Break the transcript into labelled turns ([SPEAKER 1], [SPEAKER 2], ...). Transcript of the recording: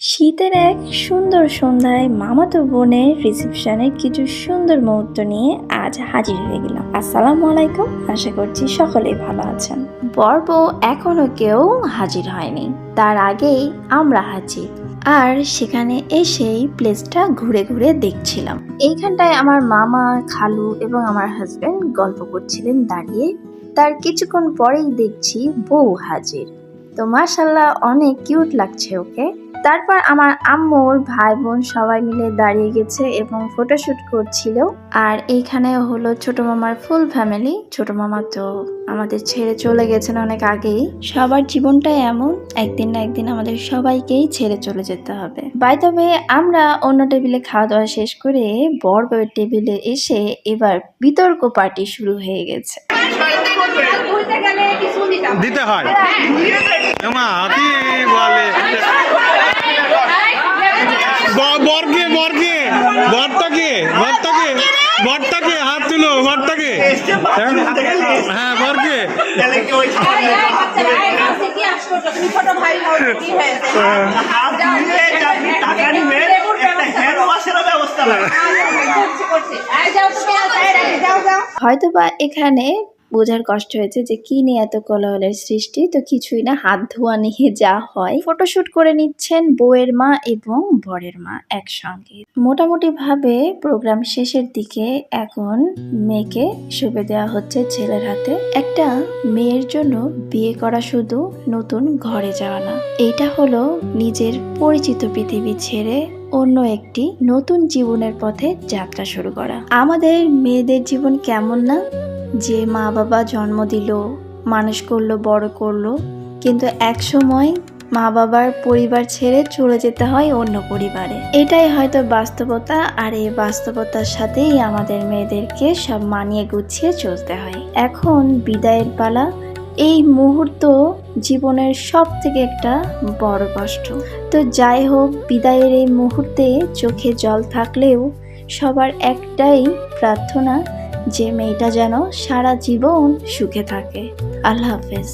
[SPEAKER 1] শীতের এক সুন্দর সন্ধ্যায় মামাতো বোনের রিসেপশনে কিছু সুন্দর মুহূর্ত নিয়ে আজ হাজির হয়ে গেলাম। আসসালামু আলাইকুম, আশা করছি সকলেই ভালো আছেন। বর বউ এখনো কেউ হাজির হয়নি, তার আগেই আমরা হাজির। আর সেখানে এসেই প্লেসটা ঘুরে ঘুরে দেখছিলাম। এইখানটায় আমার মামা, খালু এবং আমার হাজবেন্ড গল্প করছিলেন দাঁড়িয়ে। তার কিছুক্ষণ পরেই দেখছি বউ হাজির। তো মাশাআল্লাহ অনেক কিউট লাগছে ওকে। তারপর আমার আম্মুর ভাই বোন সবাই মিলে দাঁড়িয়ে গেছে এবং ফটোশুট করছিল। আর এইখানে হলো ছোট মামার ফুল ফ্যামিলি। ছোট মামা তো আমাদের ছেড়ে চলে গেছেন অনেক আগেই। সবার জীবনটাই এমন, একদিন না একদিন আমাদের সবাইকেই ছেড়ে চলে যেতে হবে। বাই দ্য ওয়ে, আমরা অন্য টেবিলে খাওয়া দাওয়া শেষ করে বর বউয়ের টেবিলে এসে এবার বিতর্ক পার্টি শুরু হয়ে গেছে।
[SPEAKER 2] দিতে হয় বলে বরটাকে হাত তুলো, বরটাকে হ্যাঁ বরকে
[SPEAKER 1] হয়তোবা এখানে বোঝার কষ্ট হয়েছে যে কি নিয়ে এত কোলাহলের সৃষ্টি। তো কিছুই না, হাত ধোয়া নিয়ে যা হয়। ফটোশুট করে নিচ্ছেন বউয়ের মা এবং বরের মা একসঙ্গে। মোটামুটি ভাবে প্রোগ্রাম শেষের দিকে এখন মেয়েকে শুভে দেওয়া হচ্ছে ছেলের হাতে। একটা মেয়ের জন্য বিয়ে করা শুধু নতুন ঘরে যাওয়া না, এইটা হলো নিজের পরিচিত পৃথিবী ছেড়ে অন্য একটি নতুন জীবনের পথে যাত্রা শুরু করা। আমাদের মেয়েদের জীবন কেমন না, যে মা বাবা জন্ম দিল, মানুষ করলো, বড় করলো, কিন্তু এক সময় মা বাবার পরিবার ছেড়ে চলে যেতে হয় অন্য পরিবারে। এটাই হয়তো বাস্তবতা, আর এই বাস্তবতার সাথেই আমাদের মেয়েদেরকে সব মানিয়ে গুছিয়ে চলতে হয়। এখন বিদায়ের পালা। এই মুহূর্ত জীবনের সব থেকে একটা বড় কষ্ট। তো যাই হোক, বিদায়ের এই মুহূর্তে চোখে জল থাকলেও সবার একটাই প্রার্থনা যে মেয়েটা যেন সারা জীবন সুখে থাকে। আল্লাহ হাফেজ।